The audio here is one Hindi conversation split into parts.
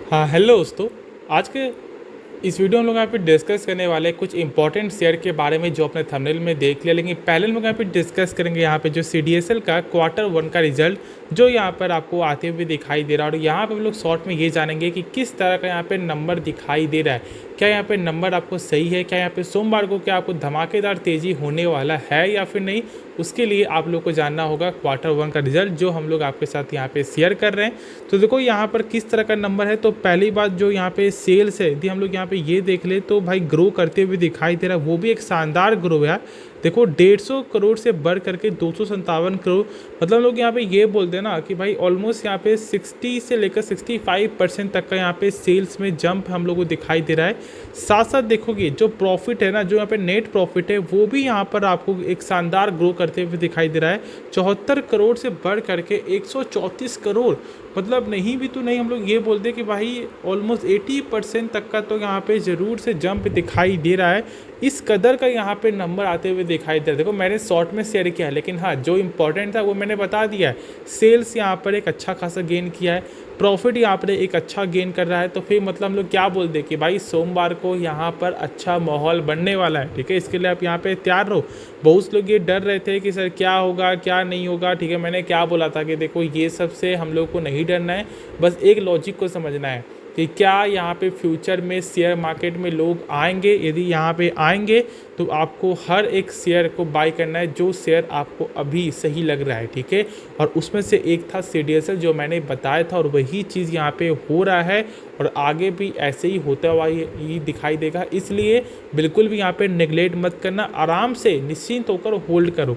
हाँ हेलो दोस्तों। आज के इस वीडियो में हम लोग यहाँ पे डिस्कस करने वाले हैं कुछ इंपॉर्टेंट शेयर के बारे में जो अपने थंबनेल में देख लिया, लेकिन पहले हम लोग यहाँ पे डिस्कस करेंगे यहाँ पे जो CDSL का Q1 का रिजल्ट जो यहाँ पर आपको आते हुए दिखाई दे रहा है। और यहाँ पे हम लोग शॉर्ट में ये जानेंगे कि किस तरह का यहाँ पे नंबर दिखाई दे रहा है, क्या यहाँ पे नंबर आपको सही है, क्या यहाँ पे सोमवार को क्या आपको धमाकेदार तेज़ी होने वाला है या फिर नहीं। उसके लिए आप लोग को जानना होगा Q1 का रिजल्ट जो हम लोग आपके साथ यहाँ पे शेयर कर रहे हैं। तो देखो यहाँ पर किस तरह का नंबर है। तो पहली बात जो यहाँ पे सेल्स है, यदि हम लोग यहाँ पे ये देख ले तो भाई ग्रो करते हुए दिखाई दे रहा है, वो भी एक शानदार ग्रो है। देखो 150 करोड़ से बढ़ करके 257 करोड़, मतलब हम लोग यहाँ पे ये बोलते हैं ना कि भाई ऑलमोस्ट यहाँ पे 60 से लेकर 65% तक का यहाँ पे सेल्स में जंप हम लोग को दिखाई दे रहा है। साथ साथ देखोगे जो प्रॉफिट है ना, जो यहाँ पे नेट प्रॉफिट है वो भी यहाँ पर आपको एक शानदार ग्रो करते हुए दिखाई दे रहा है। 74 करोड़ से बढ़ करके 134 करोड़, मतलब नहीं भी तो नहीं, हम लोग ये बोलते हैं कि भाई ऑलमोस्ट 80% तक का तो यहाँ पे ज़रूर से जंप दिखाई दे रहा है। इस कदर का यहाँ पे नंबर आते हुए दिखाई दे रहा है। देखो मैंने शॉर्ट में शेयर किया है, लेकिन हाँ जो इंपॉर्टेंट था वो मैंने बता दिया है। सेल्स यहाँ पर एक अच्छा खासा गेन किया है, प्रॉफिट यहाँ पर एक अच्छा गेन कर रहा है। तो फिर मतलब हम लोग क्या बोलते हैं कि भाई सोमवार को यहाँ पर अच्छा माहौल बनने वाला है। ठीक है, इसके लिए आप यहाँ पे तैयार रहो। बहुत लोग ये डर रहे थे कि सर क्या होगा क्या नहीं होगा। ठीक है, मैंने क्या बोला था कि देखो ये सब से हम लोग को नहीं डरना है, बस एक लॉजिक को समझना है कि क्या यहाँ पे फ्यूचर में शेयर मार्केट में लोग आएंगे। यदि यहाँ पे आएंगे तो आपको हर एक शेयर को बाय करना है जो शेयर आपको अभी सही लग रहा है। ठीक है, और उसमें से एक था CDSL जो मैंने बताया था, और वही चीज़ यहाँ पे हो रहा है और आगे भी ऐसे ही होता हुआ ही दिखाई देगा। इसलिए बिल्कुल भी यहाँ पे नेगलेक्ट मत करना, आराम से निश्चिंत होकर होल्ड करो।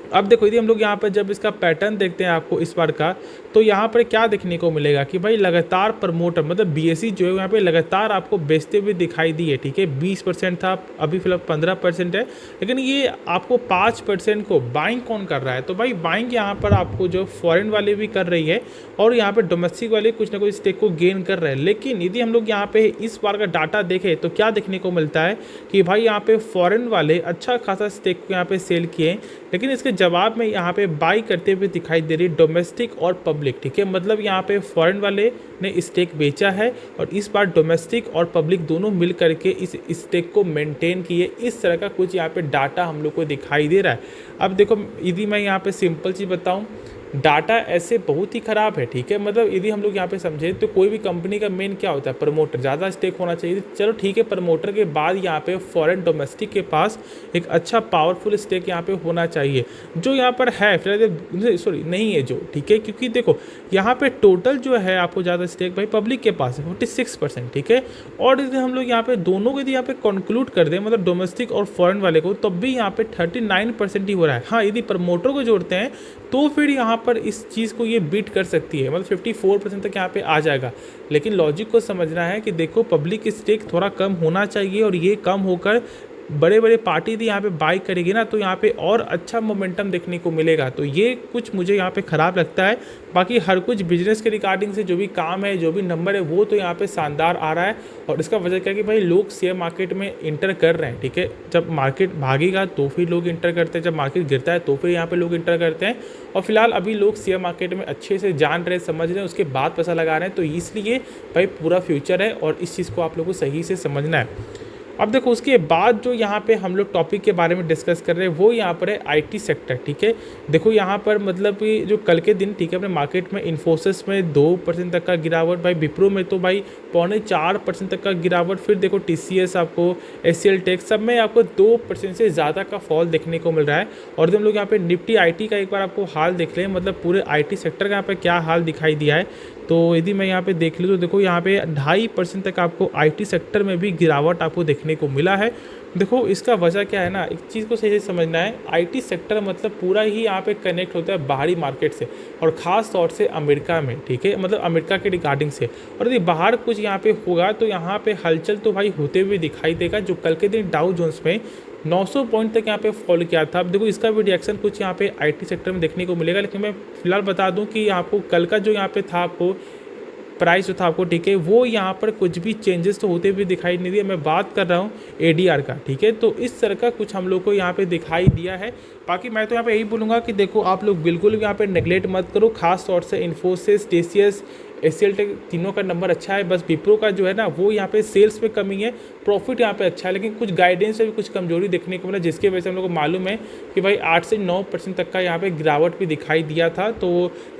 अब देखो यदि हम लोग यहाँ पर जब इसका पैटर्न देखते हैं आपको इस बार का, तो यहाँ पर क्या देखने को मिलेगा कि भाई लगातार प्रमोटर मतलब BSE जो है यहाँ पे लगातार आपको बेचते हुए दिखाई दी है। ठीक है, 20% था, अभी फिलहाल 15% है, लेकिन ये आपको 5% को बाइंग कौन कर रहा है। तो भाई बाइंग यहाँ पर आपको जो फॉरेन वाले भी कर रही है और यहाँ पे डोमेस्टिक वाले कुछ ना कुछ स्टेक को गेन कर रहे हैं। लेकिन यदि हम लोग यहाँ पे इस बार का डाटा देखें तो क्या देखने को मिलता है कि भाई यहाँ पे फॉरेन वाले अच्छा खासा स्टेक को यहाँ पे सेल किए, लेकिन इसके जवाब में यहाँ पे बाई करते हुए दिखाई दे रही डोमेस्टिक और पब्लिक। ठीक है, मतलब यहाँ पे फॉरेन वाले ने स्टेक बेचा है और इस बार डोमेस्टिक और पब्लिक दोनों मिल करके इस स्टेक को मेंटेन किए। इस तरह का कुछ यहाँ पे डाटा हम लोग को दिखाई दे रहा है। अब देखो यदि मैं यहाँ पे सिंपल चीज़ बताऊँ, डाटा ऐसे बहुत ही ख़राब है। ठीक है, मतलब यदि हम लोग यहाँ पे समझें तो कोई भी कंपनी का मेन क्या होता है, प्रमोटर, ज़्यादा स्टेक होना चाहिए। चलो ठीक है, प्रमोटर के बाद यहाँ पे फॉरेन डोमेस्टिक के पास एक अच्छा पावरफुल स्टेक यहाँ पे होना चाहिए, जो यहाँ पर है फिलहाल, सॉरी नहीं है जो। ठीक है, क्योंकि देखो यहाँ पे टोटल जो है आपको ज़्यादा स्टेक भाई पब्लिक के पास है 46%। ठीक है, और यदि हम लोग यहाँ पे दोनों को यदि यहाँ पे कंक्लूड कर दें, मतलब डोमेस्टिक और फॉरेन वाले को, तब भी यहाँ पे 39% ही हो रहा है। हाँ, यदि प्रमोटर को जोड़ते हैं तो फिर यहाँ पर इस चीज़ को ये बीट कर सकती है, मतलब 54% तक यहाँ पे आ जाएगा। लेकिन लॉजिक को समझना है कि देखो पब्लिक स्टेक थोड़ा कम होना चाहिए, और ये कम होकर बड़े बड़े पार्टी यदि यहाँ पे बाई करेगी ना तो यहाँ पे और अच्छा मोमेंटम देखने को मिलेगा। तो ये कुछ मुझे यहाँ पे ख़राब लगता है। बाकी हर कुछ बिजनेस के रिगार्डिंग से जो भी काम है, जो भी नंबर है, वो तो यहाँ पे शानदार आ रहा है। और इसका वजह क्या है कि भाई लोग शेयर मार्केट में इंटर कर रहे हैं। ठीक है, जब मार्केट भागेगा तो फिर लोग इंटर करते हैं, जब मार्केट गिरता है तो फिर यहाँ पे लोग इंटर करते हैं। और फिलहाल अभी लोग शेयर मार्केट में अच्छे से जान रहे, समझ रहे हैं, उसके बाद पैसा लगा रहे हैं। तो इसलिए भाई पूरा फ्यूचर है और इस चीज़ को आप लोग को सही से समझना है। अब देखो उसके बाद जो यहाँ पे हम लोग टॉपिक के बारे में डिस्कस कर रहे हैं वो यहाँ पर है IT सेक्टर। ठीक है, देखो यहाँ पर मतलब कि जो कल के दिन, ठीक है, अपने मार्केट में इन्फोसिस में 2% तक का गिरावट, भाई विप्रो में तो भाई 3.25% तक का गिरावट, फिर देखो TCS आपको, HCL टेक, सब में आपको 2% से ज़्यादा का फॉल देखने को मिल रहा है। और हम लोग यहाँ पे निफ्टी IT का एक बार आपको हाल देख लें, मतलब पूरे IT सेक्टर का यहाँ पर क्या हाल दिखाई दिया है। तो यदि मैं यहाँ पे देख लूँ तो देखो यहाँ पे 2.5% तक आपको IT सेक्टर में भी गिरावट आपको देखने को मिला है। देखो इसका वजह क्या है ना, एक चीज़ को सही से समझना है। IT सेक्टर मतलब पूरा ही यहाँ पे कनेक्ट होता है बाहरी मार्केट से, और ख़ास तौर से अमेरिका में। ठीक है, मतलब अमेरिका के रिगार्डिंग से। और यदि बाहर कुछ यहाँ पे होगा तो यहाँ पे हलचल तो भाई होते हुए दिखाई देगा। जो कल के दिन डाउ जोन्स में 900 पॉइंट तक यहाँ पे फॉल किया था। अब देखो इसका भी रिएक्शन कुछ यहाँ पे IT सेक्टर में देखने को मिलेगा। लेकिन मैं फिलहाल बता दूं कि आपको कल का जो यहाँ पे था आपको प्राइस जो था आपको, ठीक है, वो यहाँ पर कुछ भी चेंजेस तो होते हुए दिखाई नहीं दिए। मैं बात कर रहा हूँ ADR का। ठीक है, तो इस तरह का कुछ हम लोग को यहाँ पे दिखाई दिया है। बाकी मैं तो यहाँ पे यही बोलूँगा कि देखो आप लोग बिल्कुल भी यहाँ पे नेगलेक्ट मत करो, खास तौर से इन्फोसिस, TCS, HCL टेक तीनों का नंबर अच्छा है, बस विप्रो का जो है ना वो यहाँ पे सेल्स में कमी है, प्रॉफिट यहाँ पे अच्छा है, लेकिन कुछ गाइडेंस में भी कुछ कमजोरी देखने को मिला, जिसकी वजह से हम लोग को मालूम है कि भाई 8 से 9% तक का यहाँ पे गिरावट भी दिखाई दिया था। तो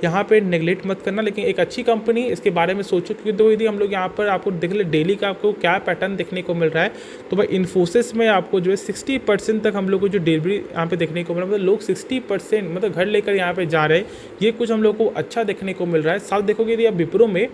यहाँ पे नेगलेक्ट मत करना, लेकिन एक अच्छी कंपनी, इसके बारे में सोचो, क्योंकि तो यदि हम लोग यहाँ पर आपको देख ले डेली का आपको क्या पैटर्न देखने को मिल रहा है, तो भाई इन्फोसिस में आपको जो है 60% तक हम लोग को जो डिलीवरी यहाँ पे देखने को मिल रहा है, मतलब लोग 60% मतलब घर लेकर यहाँ पे जा रहे हैं, ये कुछ हम लोग को अच्छा देखने को मिल रहा है। साथ देखोगे यदि आप विप्रो में,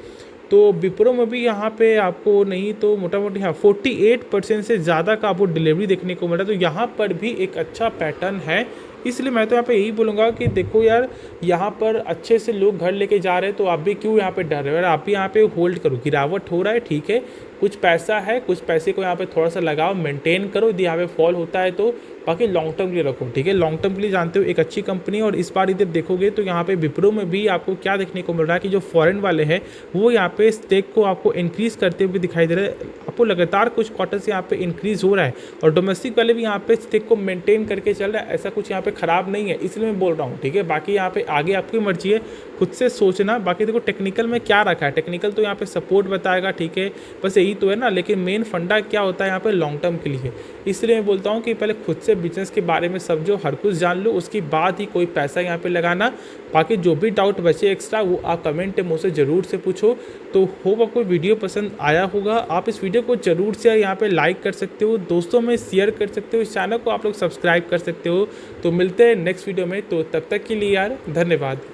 तो विप्रो में भी यहाँ पे आपको नहीं तो मोटा मोटी हाँ 48% से ज़्यादा का आपको डिलीवरी देखने को मिल रहा है, तो यहाँ पर भी एक अच्छा पैटर्न है। इसलिए मैं तो यहाँ पे यही बोलूँगा कि देखो यार, यहाँ पर अच्छे से लोग घर लेके जा रहे हैं, तो आप भी क्यों यहाँ पे डर रहे हो यार, आप भी यहाँ पे होल्ड करो। गिरावट हो रहा है ठीक है, कुछ पैसा है, कुछ पैसे को यहाँ पे थोड़ा सा लगाओ, मेंटेन करो, यदि यहाँ पे फॉल होता है तो बाकी लॉन्ग टर्म के लिए रखो, ठीक है। लॉन्ग टर्म के लिए जानते हो एक अच्छी कंपनी। और इस बार इधर देखोगे तो यहाँ पे विप्रो में भी आपको क्या देखने को मिल रहा है कि जो फॉरेन वाले हैं वो यहाँ पे स्टेक को आपको इंक्रीज़ करते हुए दिखाई दे रहा है, आपको लगातार कुछ क्वार्टर से यहाँ पे इंक्रीज़ हो रहा है, और डोमेस्टिक वाले भी यहाँ पे स्टेक को मेंटेन करके चल रहा है, ऐसा कुछ यहाँ पे ख़राब नहीं है, इसलिए मैं बोल रहा हूँ, ठीक है। बाकी यहाँ पे आगे आपकी मर्जी है, खुद से सोचना। बाकी देखो टेक्निकल में क्या रखा है, टेक्निकल तो यहाँ पे सपोर्ट बताएगा, ठीक है, बस यही तो है ना, लेकिन मेन फंडा क्या होता है यहाँ पे लॉन्ग टर्म के लिए। इसलिए मैं बोलता हूँ कि पहले खुद से बिजनेस के बारे में समझो, हर कुछ जान लो, उसके बाद ही कोई पैसा यहाँ पे लगाना। बाकी जो भी डाउट बचे एक्स्ट्रा वो आप कमेंट में मुझसे ज़रूर से पूछो। तो होप आपको वीडियो पसंद आया होगा, आप इस वीडियो को ज़रूर से यहाँ पे लाइक कर सकते हो, दोस्तों में शेयर कर सकते हो, इस चैनल को आप लोग सब्सक्राइब कर सकते हो। तो मिलते हैं नेक्स्ट वीडियो में, तो तब तक के लिए यार धन्यवाद।